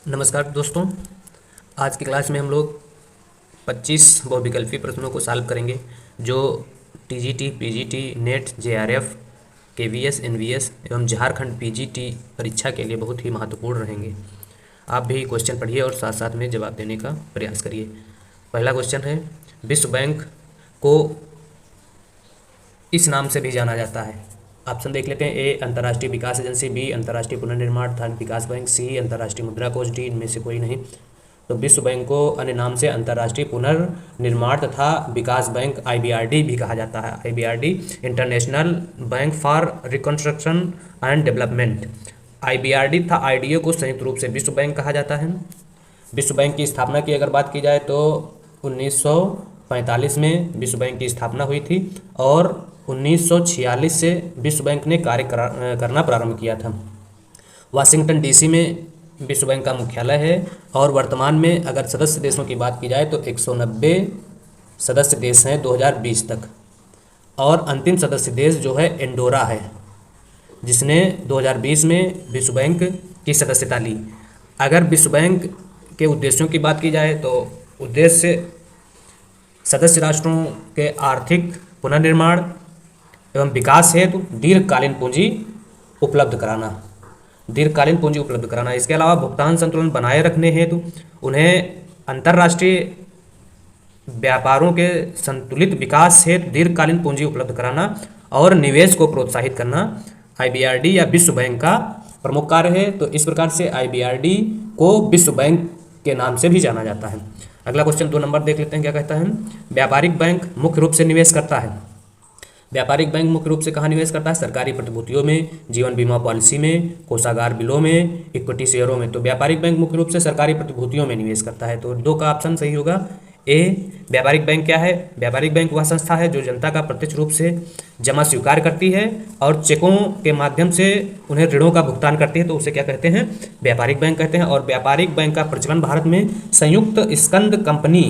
नमस्कार दोस्तों। आज की क्लास में हम लोग 25 बहुविकल्पीय प्रश्नों को सॉल्व करेंगे जो TGT, PGT, NET, JRF, KVS, NVS एवं झारखंड पीजीटी परीक्षा के लिए बहुत ही महत्वपूर्ण रहेंगे। आप भी क्वेश्चन पढ़िए और साथ साथ में जवाब देने का प्रयास करिए। पहला क्वेश्चन है, विश्व बैंक को इस नाम से भी जाना जाता है। ऑप्शन देख लेते हैं। ए अंतर्राष्ट्रीय विकास एजेंसी, बी अंतर्राष्ट्रीय पुनर्निर्माण तथा विकास बैंक, सी अंतर्राष्ट्रीय मुद्रा कोष, डी इनमें से कोई नहीं। तो विश्व बैंक को अन्य नाम से अंतर्राष्ट्रीय पुनर्निर्माण तथा विकास बैंक आईबीआरडी भी कहा जाता है। IBRD international bank for reconstruction and development. IBRD तथा आईडीए को संयुक्त रूप से विश्व बैंक कहा जाता है। विश्व बैंक की स्थापना की अगर बात की जाए तो 1945 में विश्व बैंक की स्थापना हुई थी और 1946 से विश्व बैंक ने कार्य करना प्रारंभ किया था। वाशिंगटन डीसी में विश्व बैंक का मुख्यालय है और वर्तमान में अगर सदस्य देशों की बात की जाए तो 190 सदस्य देश हैं 2020 तक। और अंतिम सदस्य देश जो है एंडोरा है, जिसने 2020 में विश्व बैंक की सदस्यता ली। अगर विश्व बैंक के उद्देश्यों की बात की जाए तो उद्देश्य सदस्य राष्ट्रों के आर्थिक पुनर्निर्माण एवं विकास हेतु दीर्घकालीन पूंजी उपलब्ध कराना। इसके अलावा भुगतान संतुलन बनाए रखने हेतु उन्हें अंतर्राष्ट्रीय व्यापारों के संतुलित विकास हेतु दीर्घकालीन पूंजी उपलब्ध कराना और निवेश को प्रोत्साहित करना आईबीआरडी या विश्व बैंक का प्रमुख कार्य है। तो इस प्रकार से आईबीआरडी को विश्व बैंक के नाम से भी जाना जाता है। अगला क्वेश्चन 2 नंबर देख लेते हैं, क्या कहता है। व्यापारिक बैंक मुख्य रूप से निवेश करता है। व्यापारिक बैंक मुख्य रूप से कहाँ निवेश करता है? सरकारी प्रतिभूतियों में, जीवन बीमा पॉलिसी में, कोषागार बिलों में, इक्विटी शेयरों में। तो व्यापारिक बैंक मुख्य रूप से सरकारी प्रतिभूतियों में निवेश करता है। तो 2 का ऑप्शन सही होगा। ए, व्यापारिक बैंक क्या है? व्यापारिक बैंक वह संस्था है जो जनता का प्रत्यक्ष रूप से जमा स्वीकार करती है और चेकों के माध्यम से उन्हें ऋणों का भुगतान करती है, तो उसे क्या कहते हैं? व्यापारिक बैंक कहते हैं। और व्यापारिक बैंक का प्रचलन भारत में संयुक्त स्कंद कंपनी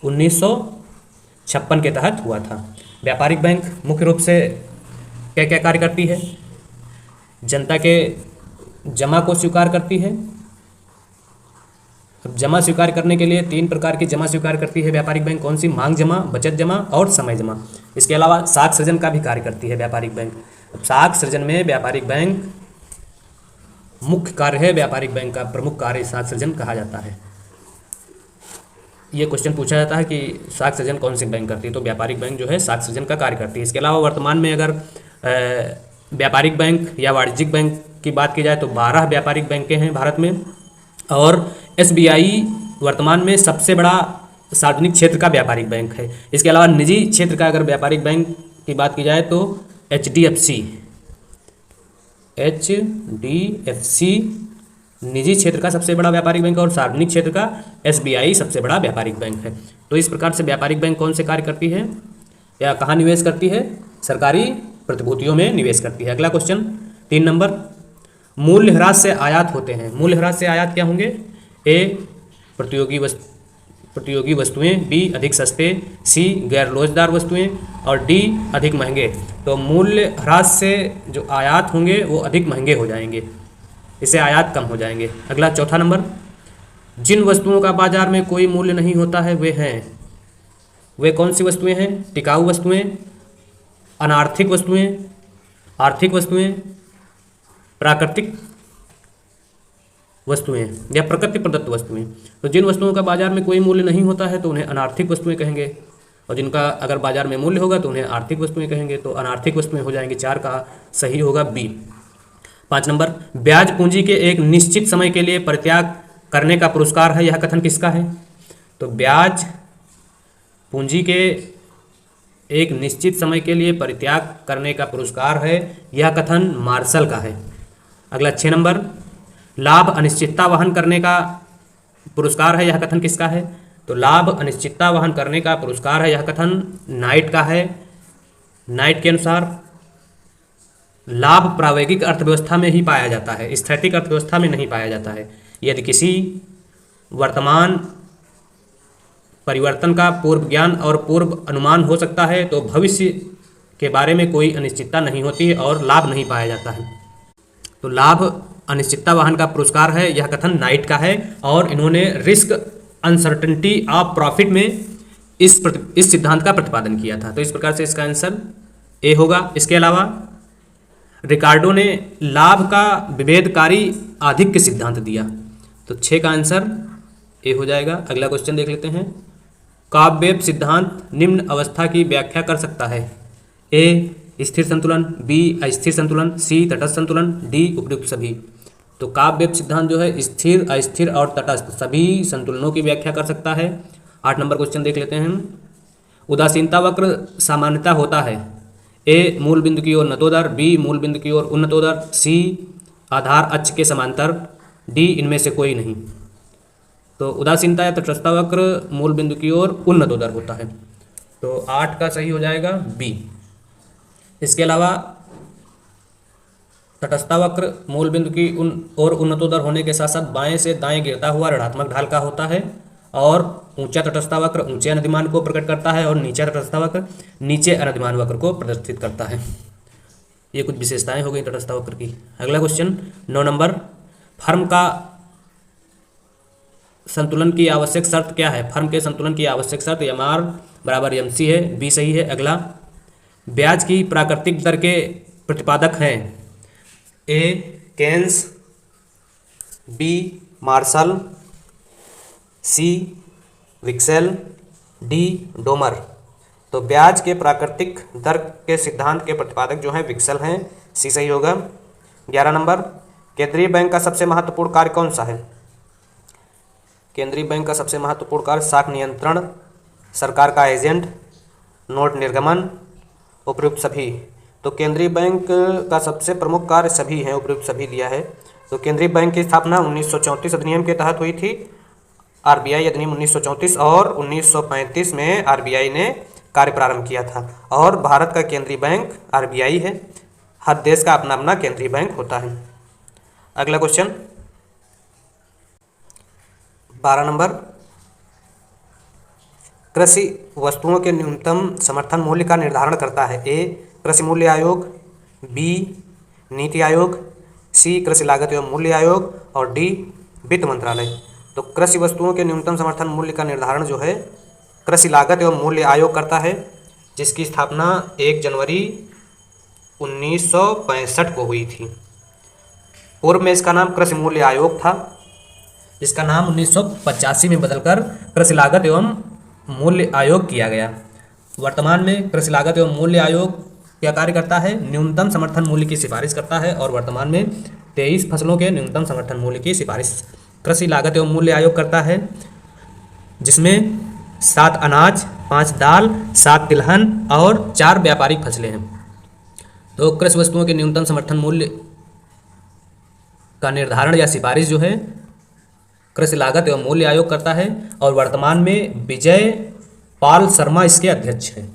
1956 के तहत हुआ था। व्यापारिक बैंक मुख्य रूप से क्या क्या कार्य करती है? जनता के जमा को स्वीकार करती है। अब जमा स्वीकार करने के लिए 3 प्रकार की जमा स्वीकार करती है व्यापारिक बैंक। कौन सी? मांग जमा, बचत जमा और समय जमा। इसके अलावा साख सृजन का भी कार्य करती है व्यापारिक बैंक। अब साख सृजन में व्यापारिक बैंक मुख्य कार्य है। व्यापारिक बैंक का प्रमुख कार्य साख सृजन कहा जाता है। ये क्वेश्चन पूछा जाता है कि साख सृजन कौन सी बैंक करती है, तो व्यापारिक बैंक जो है साख सृजन का कार्य करती है। इसके अलावा वर्तमान में अगर व्यापारिक बैंक या वाणिज्यिक बैंक की बात की जाए तो 12 व्यापारिक बैंकें हैं भारत में और एसबीआई वर्तमान में सबसे बड़ा सार्वजनिक क्षेत्र का व्यापारिक बैंक है। इसके अलावा निजी क्षेत्र का अगर व्यापारिक बैंक की बात की जाए तो एचडीएफसी निजी क्षेत्र का सबसे बड़ा व्यापारिक बैंक है और सार्वजनिक क्षेत्र का एसबीआई सबसे बड़ा व्यापारिक बैंक है। तो इस प्रकार से व्यापारिक बैंक कौन से कार्य करती है या कहाँ निवेश करती है? सरकारी प्रतिभूतियों में निवेश करती है। अगला क्वेश्चन 3 नंबर, मूल्यह्रास से आयात होते हैं। मूल्यह्रास से आयात क्या होंगे? ए, प्रतियोगी वस्तुएं, बी, अधिक सस्ते, सी, गैर लोचदार वस्तुएं और डी, अधिक महंगे। तो मूल्यह्रास से जो आयात होंगे वो अधिक महंगे हो जाएंगे, इससे आयात कम हो जाएंगे। अगला 4था नंबर, जिन वस्तुओं का बाजार में कोई मूल्य नहीं होता है वे कौन सी वस्तुएं हैं? टिकाऊ वस्तुएं, अनार्थिक वस्तुएं, आर्थिक वस्तुएं, प्राकृतिक वस्तुएं या प्रकृति प्रदत्त वस्तुएं। तो जिन वस्तुओं का बाजार में कोई मूल्य नहीं होता है तो उन्हें अनार्थिक वस्तुएं कहेंगे और जिनका अगर बाजार में मूल्य होगा तो उन्हें आर्थिक वस्तुएं कहेंगे। तो अनार्थिक वस्तुएं हो जाएंगी। 4 का सही होगा बी। 5 नंबर, ब्याज पूंजी के एक निश्चित समय के लिए परित्याग करने का पुरस्कार है। यह कथन किसका है? तो ब्याज पूंजी के एक निश्चित समय के लिए परित्याग करने का पुरस्कार है, यह कथन मार्शल का है। अगला 6 नंबर, लाभ अनिश्चितता वहन करने का पुरस्कार है। यह कथन किसका है? तो लाभ अनिश्चितता वहन करने का पुरस्कार है, यह कथन नाइट का है। नाइट के अनुसार लाभ प्रायोगिक अर्थव्यवस्था में ही पाया जाता है, स्थैतिक अर्थव्यवस्था में नहीं पाया जाता है। यदि किसी वर्तमान परिवर्तन का पूर्व ज्ञान और पूर्व अनुमान हो सकता है तो भविष्य के बारे में कोई अनिश्चितता नहीं होती है और लाभ नहीं पाया जाता है। तो लाभ अनिश्चितता वाहन का पुरस्कार है, यह कथन नाइट का है और इन्होंने रिस्क अनसर्टेनिटी ऑफ प्रॉफिट में इस सिद्धांत का प्रतिपादन किया था। तो इस प्रकार से इसका आंसर ए होगा। इसके अलावा रिकार्डो ने लाभ का विभेदकारी आधिक्य सिद्धांत दिया, तो 6 का आंसर ए हो जाएगा। अगला क्वेश्चन देख लेते हैं। काबवेब सिद्धांत निम्न अवस्था की व्याख्या कर सकता है। ए स्थिर संतुलन, बी अस्थिर संतुलन, सी तटस्थ संतुलन, डी उपयुक्त सभी। तो काबवेब सिद्धांत जो है स्थिर, अस्थिर और तटस्थ सभी संतुलनों की व्याख्या कर सकता है। 8 नंबर क्वेश्चन देख लेते हैं। उदासीनता वक्र सामान्यता होता है। ए मूल बिंदु की ओर नतोदर, बी मूल बिंदु की ओर उन्नतोदर, सी आधार अक्ष के समांतर, डी इनमें से कोई नहीं। तो उदासीनता या तटस्थता वक्र मूल बिंदु की ओर उन्नतोदर होता है, तो 8 का सही हो जाएगा बी। इसके अलावा तटस्थता वक्र मूल बिंदु की ओर उन्नतोदर होने के साथ साथ बाएं से दाएं गिरता हुआ ऋणात्मक ढाल का होता है और ऊंचा तटस्थता वक्र ऊंचे अनधिमान को प्रकट करता है और नीचा तटस्थता वक्र नीचे अनधिमान वक्र को प्रदर्शित करता है। ये कुछ विशेषताएं हो गई तटस्थता वक्र की। अगला क्वेश्चन 9 नंबर। फर्म का संतुलन की आवश्यक शर्त क्या है? फर्म के संतुलन की आवश्यक शर्त MR बराबर MC है, बी सही है। अगला ब्याज की प्राकृतिक दर के प्रतिपादक हैं। ए केन्स, बी मार्शल, सी विक्सेल, डी डोमर। तो ब्याज के प्राकृतिक दर के सिद्धांत के प्रतिपादक जो हैं विक्सेल हैं, सी सही होगा। 11 नंबर। केंद्रीय बैंक का सबसे महत्वपूर्ण कार्य कौन सा है? केंद्रीय बैंक का सबसे महत्वपूर्ण कार्य शाख नियंत्रण, सरकार का एजेंट, नोट निर्गमन, उपयुक्त सभी। तो केंद्रीय बैंक का सबसे प्रमुख कार्य सभी हैं, उपयुक्त सभी दिया है। तो केंद्रीय बैंक की स्थापना 1934 अधिनियम के तहत हुई थी, RBI अधिनियम 1934, और 1935 में RBI ने कार्य प्रारंभ किया था। और भारत का केंद्रीय बैंक RBI है। हर देश का अपना अपना केंद्रीय बैंक होता है। अगला क्वेश्चन 12 नंबर। कृषि वस्तुओं के न्यूनतम समर्थन मूल्य का निर्धारण करता है। ए कृषि मूल्य आयोग, बी नीति आयोग, सी कृषि लागत एवं मूल्य आयोग और डी वित्त मंत्रालय। तो कृषि वस्तुओं के न्यूनतम समर्थन मूल्य का निर्धारण जो है कृषि लागत एवं मूल्य आयोग करता है, जिसकी स्थापना 1 जनवरी 1965 को हुई थी। पूर्व में इसका नाम कृषि मूल्य आयोग था, जिसका नाम 1985 में बदलकर कृषि लागत एवं मूल्य आयोग किया गया। वर्तमान में कृषि लागत एवं मूल्य आयोग क्या कार्य करता है? न्यूनतम समर्थन मूल्य की सिफारिश करता है और वर्तमान में 23 फसलों के न्यूनतम समर्थन मूल्य की सिफारिश कृषि लागत एवं मूल्य आयोग करता है, जिसमें 7 अनाज, 5 दाल, 7 तिलहन और 4 व्यापारिक फसलें हैं। तो कृषि वस्तुओं के न्यूनतम समर्थन मूल्य का निर्धारण या सिफारिश जो है कृषि लागत एवं मूल्य आयोग करता है और वर्तमान में विजय पाल शर्मा इसके अध्यक्ष हैं।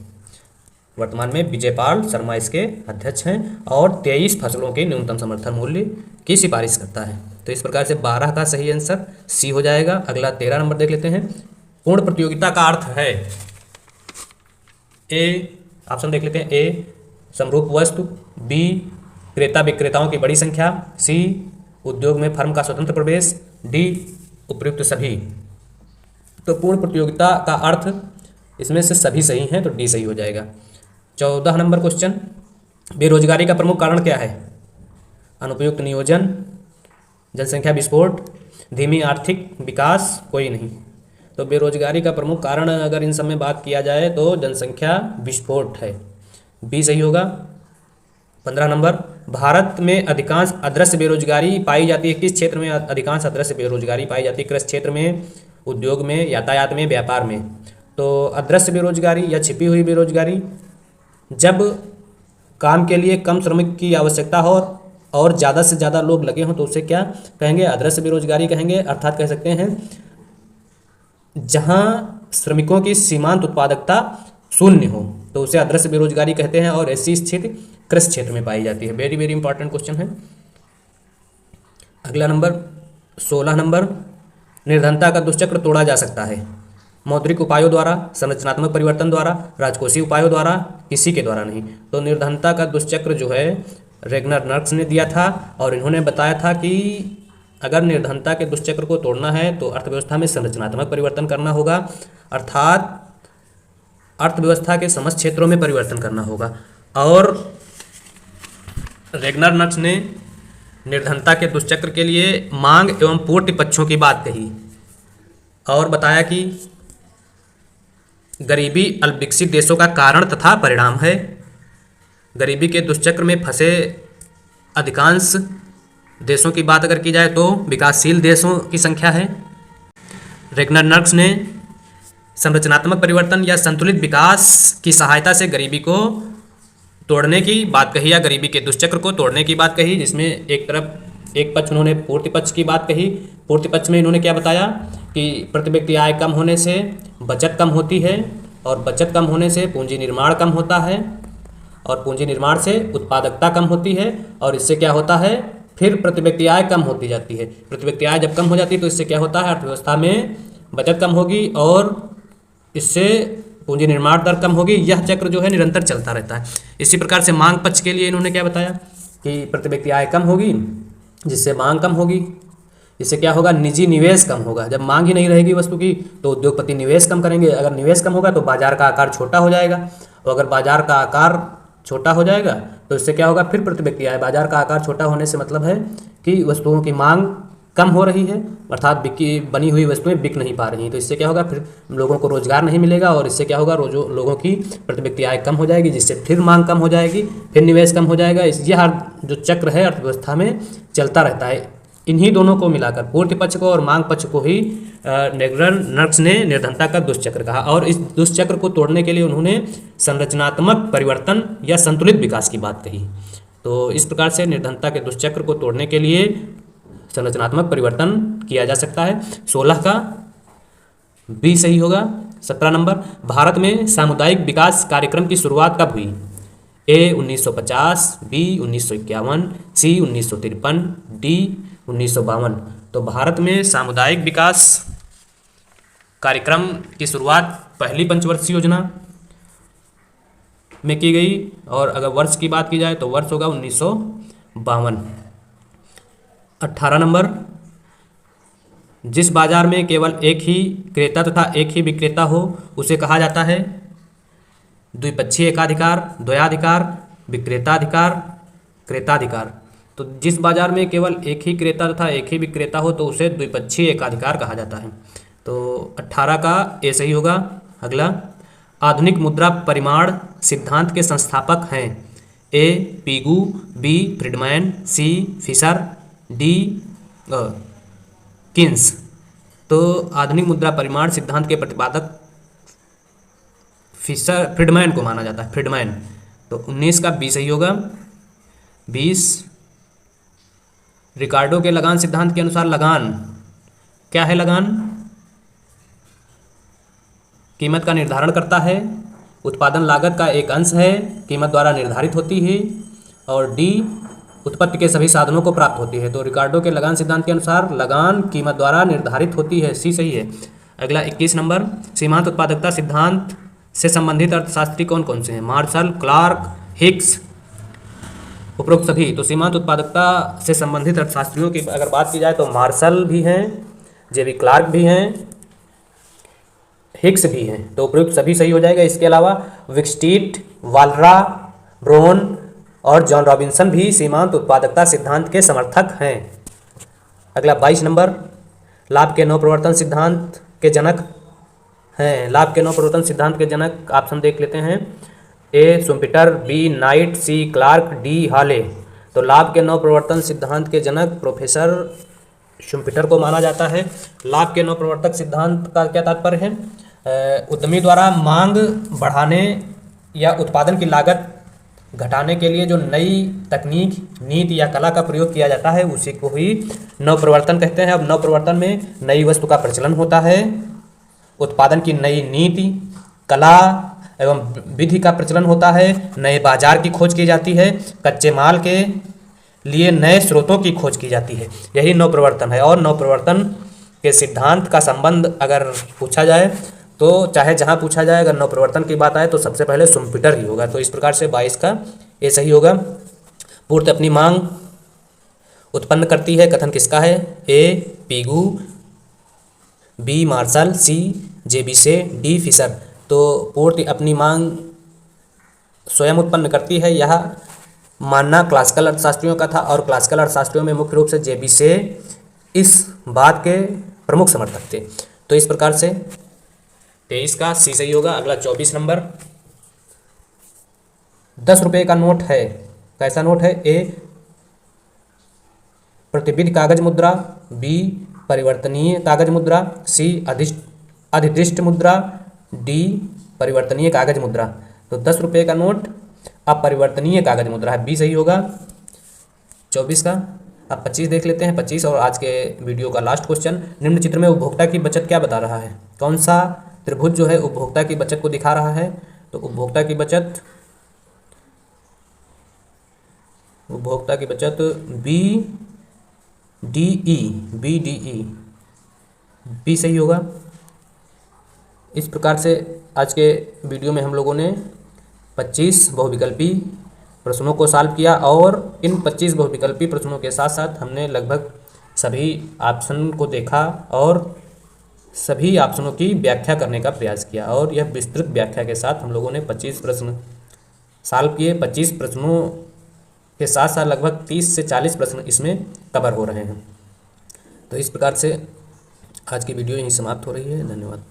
वर्तमान में विजय पाल शर्मा इसके अध्यक्ष हैं और 23 फसलों के न्यूनतम समर्थन मूल्य की सिफारिश करता है। तो इस प्रकार से 12 का सही आंसर सी हो जाएगा। अगला 13 नंबर देख लेते हैं। पूर्ण प्रतियोगिता का अर्थ है। ए ऑप्शन देख लेते हैं। ए समरूप वस्तु, बी क्रेता विक्रेताओं की बड़ी संख्या, सी उद्योग में फर्म का स्वतंत्र प्रवेश, डी उपयुक्त सभी। तो पूर्ण प्रतियोगिता का अर्थ इसमें से सभी सही हैं, तो डी सही हो जाएगा। 14 नंबर क्वेश्चन। बेरोजगारी का प्रमुख कारण क्या है? अनुपयुक्त नियोजन, जनसंख्या विस्फोट, धीमी आर्थिक विकास, कोई नहीं। तो बेरोजगारी का प्रमुख कारण अगर इन सब में बात किया जाए तो जनसंख्या विस्फोट है, बी सही होगा। 15 नंबर। भारत में अधिकांश अदृश्य बेरोजगारी पाई जाती है। किस क्षेत्र में अधिकांश अदृश्य बेरोजगारी पाई जाती है? कृषि क्षेत्र में, उद्योग में, यातायात में, व्यापार में। तो अदृश्य बेरोजगारी या छिपी हुई बेरोजगारी, जब काम के लिए कम श्रमिक की आवश्यकता हो और ज़्यादा से ज़्यादा लोग लगे हों तो उसे क्या कहेंगे? अदृश्य बेरोजगारी कहेंगे। अर्थात कह सकते हैं जहाँ श्रमिकों की सीमांत उत्पादकता शून्य हो तो उसे अदृश्य बेरोजगारी कहते हैं और ऐसी स्थिति कृषि क्षेत्र में पाई जाती है। वेरी वेरी इंपॉर्टेंट क्वेश्चन है। अगला नंबर 16 नंबर। निर्धनता का दुष्चक्र तोड़ा जा सकता है। मौद्रिक उपायों द्वारा, संरचनात्मक परिवर्तन द्वारा, राजकोषीय उपायों द्वारा, किसी के द्वारा नहीं। तो निर्धनता का दुष्चक्र जो है रेगनर नर्क्स ने दिया था और इन्होंने बताया था कि अगर निर्धनता के दुष्चक्र को तोड़ना है तो अर्थव्यवस्था में संरचनात्मक परिवर्तन करना होगा, अर्थात अर्थव्यवस्था के समस्त क्षेत्रों में परिवर्तन करना होगा। और रेगनर नर्क्स ने निर्धनता के दुष्चक्र के लिए मांग एवं पूर्ति पक्षों की बात कही और बताया कि गरीबी अल्पविकसित देशों का कारण तथा परिणाम है। गरीबी के दुष्चक्र में फंसे अधिकांश देशों की बात अगर की जाए तो विकासशील देशों की संख्या है। रेगनर नर्क्स ने संरचनात्मक परिवर्तन या संतुलित विकास की सहायता से गरीबी को तोड़ने की बात कही या गरीबी के दुष्चक्र को तोड़ने की बात कही, जिसमें एक पक्ष उन्होंने पूर्ति पक्ष की बात कही। पूर्ति पक्ष में इन्होंने क्या बताया कि प्रति व्यक्ति आय कम होने से बचत कम होती है और बचत कम होने से पूंजी निर्माण कम होता है और पूंजी निर्माण से उत्पादकता कम होती है और इससे क्या होता है, फिर प्रति व्यक्ति आय कम होती जाती है। प्रति व्यक्ति आय जब कम हो जाती है तो इससे क्या होता है, अर्थव्यवस्था में बचत कम होगी और इससे पूंजी निर्माण दर कम होगी। यह चक्र जो है निरंतर चलता रहता है। इसी प्रकार से मांग पक्ष के लिए इन्होंने क्या बताया कि प्रति व्यक्ति आय कम होगी जिससे मांग कम होगी, इससे क्या होगा, निजी निवेश कम होगा। जब मांग ही नहीं रहेगी वस्तु की तो उद्योगपति निवेश कम करेंगे, अगर निवेश कम होगा तो बाजार का आकार छोटा हो जाएगा और अगर बाजार का आकार छोटा हो जाएगा तो इससे क्या होगा, फिर प्रति व्यक्ति आय। बाजार का आकार छोटा होने से मतलब है कि वस्तुओं की मांग कम हो रही है, अर्थात बनी हुई वस्तुएं बिक नहीं पा रही हैं, तो इससे क्या होगा, फिर लोगों को रोजगार नहीं मिलेगा और इससे क्या होगा, लोगों की प्रति व्यक्ति आय कम हो जाएगी, जिससे फिर मांग कम हो जाएगी, फिर निवेश कम हो जाएगा। यह जो चक्र है अर्थव्यवस्था में चलता रहता है। इन्हीं दोनों को मिलाकर पूर्ति पक्ष को और मांग पक्ष को ही रेगनर नर्क्स ने निर्धनता का दुष्चक्र कहा और इस दुष्चक्र को तोड़ने के लिए उन्होंने संरचनात्मक परिवर्तन या संतुलित विकास की बात कही। तो इस प्रकार से निर्धनता के दुष्चक्र को तोड़ने के लिए संरचनात्मक परिवर्तन किया जा सकता है। 16 का बी सही होगा। 17 नंबर, भारत में सामुदायिक विकास कार्यक्रम की शुरुआत कब हुई? ए 1950, बी 1951, सी 1953, डी 1952। तो भारत में सामुदायिक विकास कार्यक्रम की शुरुआत पहली पंचवर्षीय योजना में की गई और अगर वर्ष की बात की जाए तो वर्ष होगा 1952। 18 नंबर, जिस बाजार में केवल एक ही क्रेता तथा एक ही विक्रेता हो उसे कहा जाता है द्विपक्षीय एकाधिकार, द्वयाधिकार, विक्रेताधिकार, क्रेताधिकार। तो जिस बाजार में केवल एक ही क्रेता तथा एक ही विक्रेता हो तो उसे द्विपक्षीय एकाधिकार कहा जाता है। तो 18 का ए सही होगा। अगला, आधुनिक मुद्रा परिमाण सिद्धांत के संस्थापक हैं? ए पीगू, बी फ्रीडमैन, सी फिशर, डी किन्स। तो आधुनिक मुद्रा परिमाण सिद्धांत के प्रतिपादक फ्रीडमैन को माना जाता है, फ्रीडमैन। तो 19 का बी सही होगा। 20, रिकार्डो के लगान सिद्धांत के अनुसार लगान क्या है? लगान कीमत का निर्धारण करता है, उत्पादन लागत का एक अंश है, कीमत द्वारा निर्धारित होती है और डी उत्पत्ति के सभी साधनों को प्राप्त होती है। तो रिकार्डो के लगान सिद्धांत के अनुसार लगान कीमत द्वारा निर्धारित होती है, सी सही है। अगला 21 नंबर, सीमांत उत्पादकता सिद्धांत से संबंधित अर्थशास्त्री कौन कौन से हैं? मार्शल, क्लार्क, हिक्स, उपरोक्त सभी। तो सीमांत उत्पादकता से संबंधित अर्थशास्त्रियों की अगर बात की जाए तो मार्शल भी हैं, जेबी क्लार्क भी हैं, हिक्स भी हैं, तो उपरोक्त सभी सही हो जाएगा। इसके अलावा विक्सटीट, वालरा, ब्रोन और जॉन रॉबिन्सन भी सीमांत उत्पादकता सिद्धांत के समर्थक हैं। अगला 22 नंबर, लाभ के नवप्रवर्तन सिद्धांत के जनक हैं। लाभ के नवप्रवर्तन सिद्धांत के जनक ऑप्शन देख लेते हैं। A Schumpeter, B Knight, C Clark, D Hawley. तो लाभ के नवप्रवर्तन सिद्धांत के जनक प्रोफेसर शुम्पीटर को माना जाता है। लाभ के नवप्रवर्तक सिद्धांत का क्या तात्पर्य है? उद्यमी द्वारा मांग बढ़ाने या उत्पादन की लागत घटाने के लिए जो नई तकनीक, नीति या कला का प्रयोग किया जाता है उसी को ही नवप्रवर्तन कहते हैं। अब नवप्रवर्तन में नई वस्तु का प्रचलन होता है, उत्पादन की नई नीति, कला एवं विधि का प्रचलन होता है, नए बाजार की खोज की जाती है, कच्चे माल के लिए नए स्रोतों की खोज की जाती है, यही नवप्रवर्तन है। और नवप्रवर्तन के सिद्धांत का संबंध अगर पूछा जाए तो चाहे जहाँ पूछा जाए, अगर नवप्रवर्तन की बात आए तो सबसे पहले शुम्पीटर ही होगा। तो इस प्रकार से 22 का ये सही होगा। पूर्ति अपनी मांग उत्पन्न करती है, कथन किसका है? ए पीगू, बी मार्शल, सी जेबीसे, डी फिशर। तो पूर्ति अपनी मांग स्वयं उत्पन्न करती है, यह मानना क्लासिकल अर्थशास्त्रियों का था और क्लासिकल अर्थशास्त्रियों में मुख्य रूप से जेबीसे इस बात के प्रमुख समर्थक थे। तो इस प्रकार से 23 का सी सही होगा। अगला 24 नंबर, 10 रुपये का नोट है, कैसा नोट है? ए प्रतिबिंब कागज मुद्रा, बी परिवर्तनीय कागज मुद्रा, सी अधिदृष्ट मुद्रा, डी परिवर्तनीय कागज मुद्रा। तो 10 रुपये का नोट अपरिवर्तनीय कागज मुद्रा है, बी सही होगा 24 का। अब 25 देख लेते हैं, 25 और आज के वीडियो का लास्ट क्वेश्चन। निम्न चित्र में उपभोक्ता की बचत क्या बता रहा है? कौन सा त्रिभुज जो है उपभोक्ता की बचत को दिखा रहा है? तो उपभोक्ता की बचत बी डी ई, बी सही होगा। इस प्रकार से आज के वीडियो में हम लोगों ने 25 बहुविकल्पी प्रश्नों को सॉल्व किया और इन 25 बहुविकल्पी प्रश्नों के साथ साथ हमने लगभग सभी ऑप्शन को देखा और सभी ऑप्शनों की व्याख्या करने का प्रयास किया और यह विस्तृत व्याख्या के साथ हम लोगों ने 25 प्रश्न सॉल्व किए। 25 प्रश्नों के साथ साथ लगभग 30 से 40 प्रश्न इसमें कवर हो रहे हैं। तो इस प्रकार से आज की वीडियो यहीं समाप्त हो रही है। धन्यवाद।